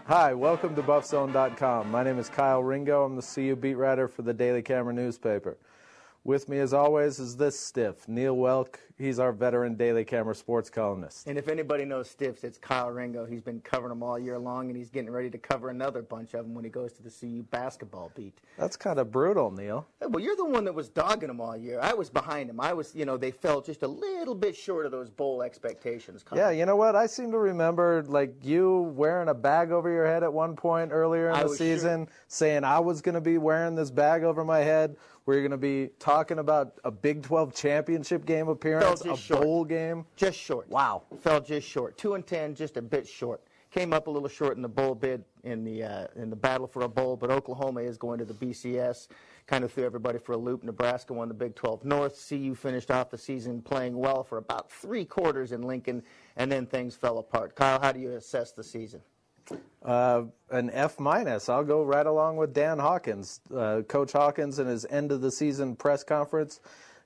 Hi, welcome to BuffZone.com. My name is Kyle Ringo. I'm the CU beat writer for the Daily Camera newspaper. With me, as always, is this stiff, Neill Woelk. He's our veteran Daily Camera sports columnist. And if anybody knows stiffs, it's Kyle Ringo. He's been covering them all year long, and he's getting ready to cover another bunch of them when he goes to the CU basketball beat. That's kind of brutal, Neil. Well, you're the one that was dogging them all year. I was behind them. They fell just a little bit short of those bowl expectations. Kyle. Yeah, you know what? I seem to remember, you wearing a bag over your head at one point earlier in the season, saying I was going to be wearing this bag over my head. We're going to be talking about a Big 12 championship game appearance, bowl game. Just short. Wow. Fell just short. 2-10, just a bit short. Came up a little short in the bowl bid in the battle for a bowl, but Oklahoma is going to the BCS. Kind of threw everybody for a loop. Nebraska won the Big 12 North. CU finished off the season playing well for about 3 quarters in Lincoln, and then things fell apart. Kyle, how do you assess the season? An F-. I'll go right along with Dan Hawkins. Coach Hawkins, in his end-of-the-season press conference,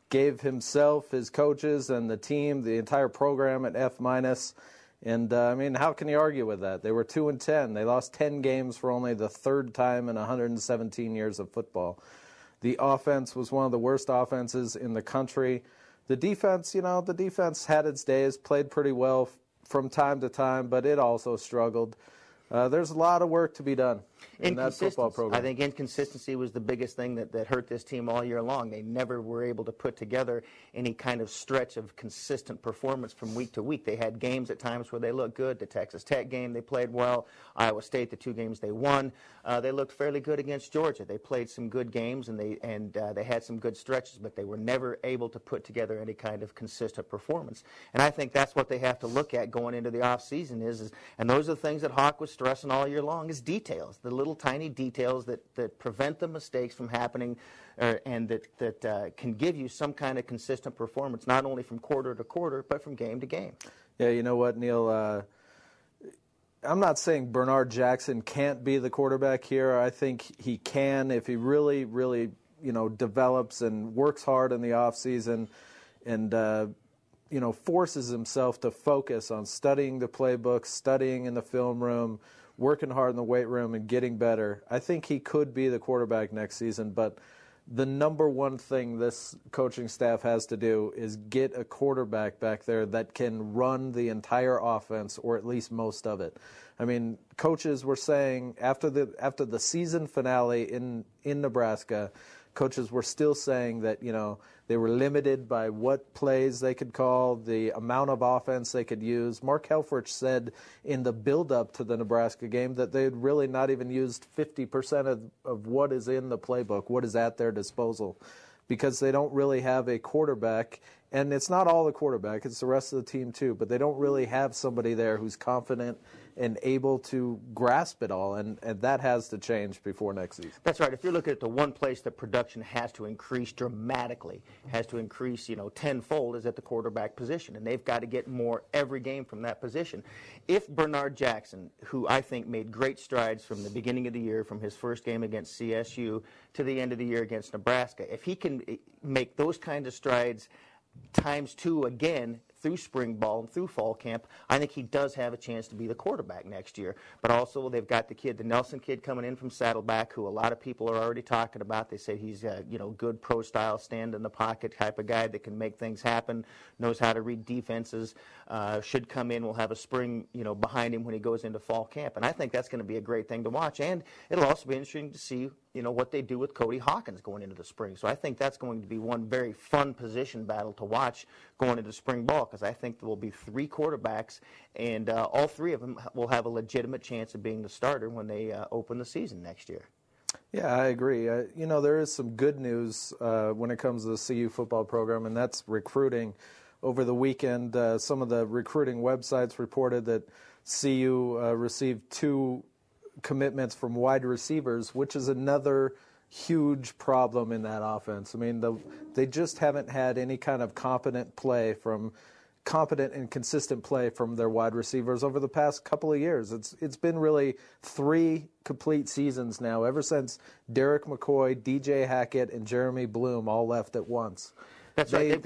gave himself, his coaches, and the team, the entire program at F-. And, how can you argue with that? They were 2-10. They lost 10 games for only the third time in 117 years of football. The offense was one of the worst offenses in the country. The defense, the defense had its days, played pretty well from time to time, but it also struggled. There's a lot of work to be done in that football program. I think inconsistency was the biggest thing that hurt this team all year long. They never were able to put together any kind of stretch of consistent performance from week to week. They had games at times where they looked good. The Texas Tech game, they played well. Iowa State, the 2 games they won, they looked fairly good against Georgia. They played some good games, and they had some good stretches, but they were never able to put together any kind of consistent performance. And I think that's what they have to look at going into the offseason and those are the things that Hawk was stressing all year long, is details. The little tiny details that prevent the mistakes from happening and that can give you some kind of consistent performance, not only from quarter to quarter, but from game to game. Yeah, you know what, Neil? I'm not saying Bernard Jackson can't be the quarterback here. I think he can if he really, really, develops and works hard in the offseason and, forces himself to focus on studying the playbook, studying in the film room, working hard in the weight room and getting better. I think he could be the quarterback next season, but the number one thing this coaching staff has to do is get a quarterback back there that can run the entire offense, or at least most of it. Coaches were saying after the season finale in Nebraska, coaches were still saying that, they were limited by what plays they could call, the amount of offense they could use. Mark Helfrich said in the build-up to the Nebraska game that they had really not even used 50% of what is in the playbook, what is at their disposal, because they don't really have a quarterback. And it's not all the quarterback, it's the rest of the team too, but they don't really have somebody there who's confident and able to grasp it all, and that has to change before next season. That's right. If you're looking at the one place that production has to increase dramatically, has to increase, tenfold, is at the quarterback position, and they've got to get more every game from that position. If Bernard Jackson, who I think made great strides from the beginning of the year, from his first game against CSU to the end of the year against Nebraska, if he can make those kinds of strides times 2 again through spring ball and through fall camp, I think he does have a chance to be the quarterback next year. But also they've got the Nelson kid coming in from Saddleback, who a lot of people are already talking about. They say he's a good pro-style stand in the pocket type of guy that can make things happen, knows how to read defenses, should come in, will have a spring behind him when he goes into fall camp. And I think that's going to be a great thing to watch. And it'll also be interesting to see what they do with Cody Hawkins going into the spring. So I think that's going to be one very fun position battle to watch going into spring ball, because I think there will be 3 quarterbacks, and all 3 of them will have a legitimate chance of being the starter when they open the season next year. Yeah, I agree. There is some good news when it comes to the CU football program, and that's recruiting. Over the weekend, some of the recruiting websites reported that CU received 2 commitments from wide receivers, which is another huge problem in that offense. They just haven't had any kind of competent and consistent play from their wide receivers over the past couple of years. It's been really 3 complete seasons now, ever since Derek McCoy, DJ Hackett, and Jeremy Bloom all left at once. That's right.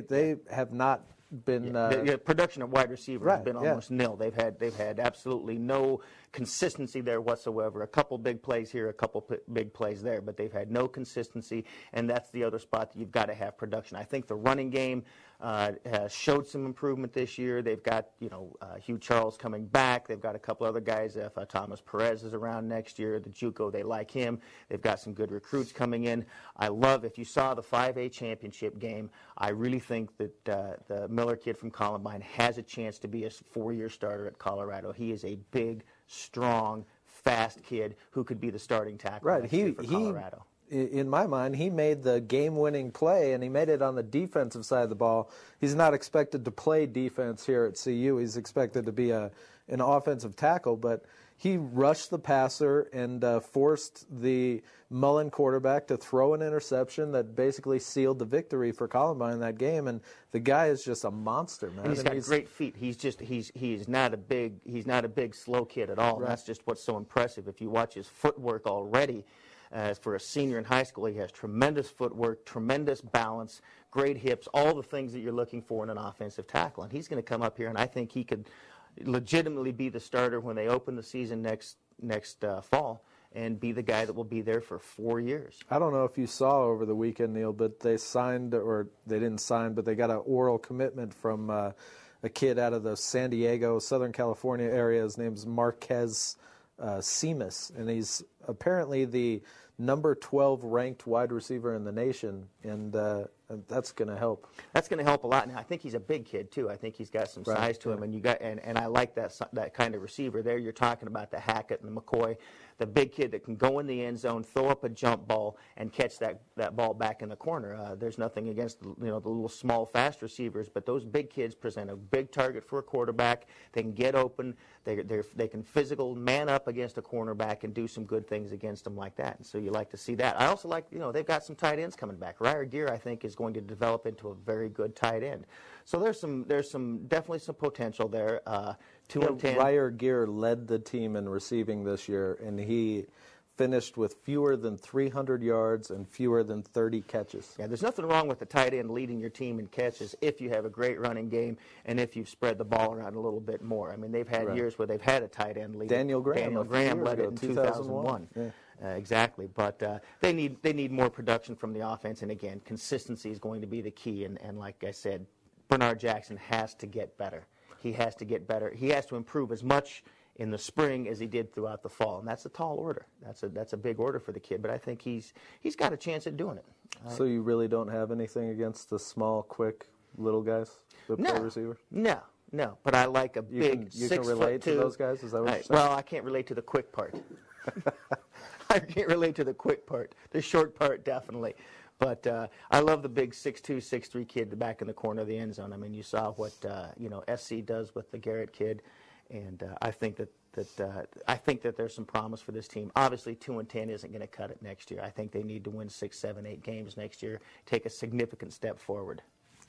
They have not been the production at wide receiver has been almost nil. They've had absolutely no consistency there whatsoever. A couple big plays here, a couple big plays there, but they've had no consistency, and that's the other spot that you've got to have production. I think the running game has showed some improvement this year. They've got Hugh Charles coming back. They've got a couple other guys. If Thomas Perez is around next year, the JUCO, they like him. They've got some good recruits coming in. I love, if you saw the 5A championship game, I really think that the Miller kid from Columbine has a chance to be a 4-year starter at Colorado. He is a big, strong, fast kid who could be the starting tackle next year for Colorado. In my mind, he made the game-winning play, and he made it on the defensive side of the ball. He's not expected to play defense here at CU. He's expected to be an offensive tackle, but he rushed the passer and forced the Mullen quarterback to throw an interception that basically sealed the victory for Columbine in that game. And the guy is just a monster, man. And he's got great feet. He's not a big slow kid at all. Right. That's just what's so impressive. If you watch his footwork already, for a senior in high school, he has tremendous footwork, tremendous balance, great hips, all the things that you're looking for in an offensive tackle. And he's going to come up here, and I think he could legitimately be the starter when they open the season next fall, and be the guy that will be there for 4 years. I don't know if you saw over the weekend, Neil, but they signed, or they didn't sign, but they got an oral commitment from a kid out of the San Diego, Southern California area. His name's Marquez Seamus, and he's apparently the number 12 ranked wide receiver in the nation, and that's going to help. That's going to help a lot. And I think he's a big kid too. I think he's got some size to him, and I like that kind of receiver. There, you're talking about the Hackett and the McCoy, the big kid that can go in the end zone, throw up a jump ball, and catch that ball back in the corner. There's nothing against the little small fast receivers, but those big kids present a big target for a quarterback. They can get open. They can physical man up against a cornerback and do some good things against them like that. And so you like to see that. I also like, they've got some tight ends coming back. Ryer Gear, I think, is going to develop into a very good tight end. So there's definitely some potential there. 2-10. Ryer Gear led the team in receiving this year, and he finished with fewer than 300 yards and fewer than 30 catches. Yeah, there's nothing wrong with the tight end leading your team in catches if you have a great running game and if you've spread the ball around a little bit more. I mean, they've had years where they've had a tight end lead. Daniel Graham led it in 2001. Yeah. Exactly, but they need more production from the offense, and again, consistency is going to be the key. And like I said, Bernard Jackson has to get better. He has to get better. He has to improve as much in the spring as he did throughout the fall, and that's a tall order. That's a big order for the kid, but I think he's got a chance at doing it. So you really don't have anything against the small, quick, little guys that play receiver? No. But I like a big 6'2". You can relate to those guys? Is that what you're saying? Well, I can't relate to the quick part. I can't relate to the quick part. The short part, definitely. But I love the big 6'2", 6'3" kid back in the corner of the end zone. I mean, you saw what SC does with the Garrett kid, and I think that there's some promise for this team. Obviously, 2-10 isn't going to cut it next year. I think they need to win 6, 7, 8 games next year, take a significant step forward.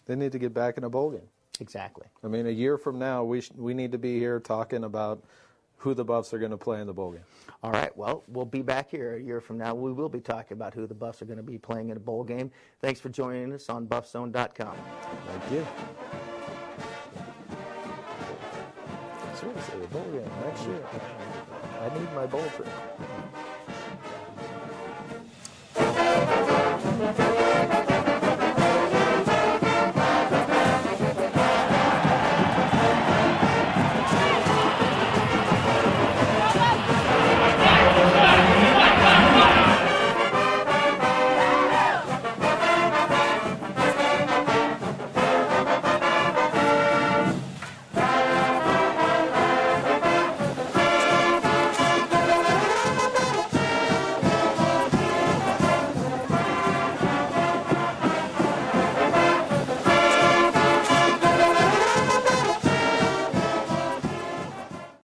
They need to get back in a bowl game. Exactly. I mean, a year from now, we need to be here talking about who the Buffs are going to play in the bowl game. All right, well, we'll be back here a year from now. We will be talking about who the Buffs are going to be playing in a bowl game. Thanks for joining us on BuffZone.com. Thank you. Seriously, a bowl game next year. I need my bowl trip.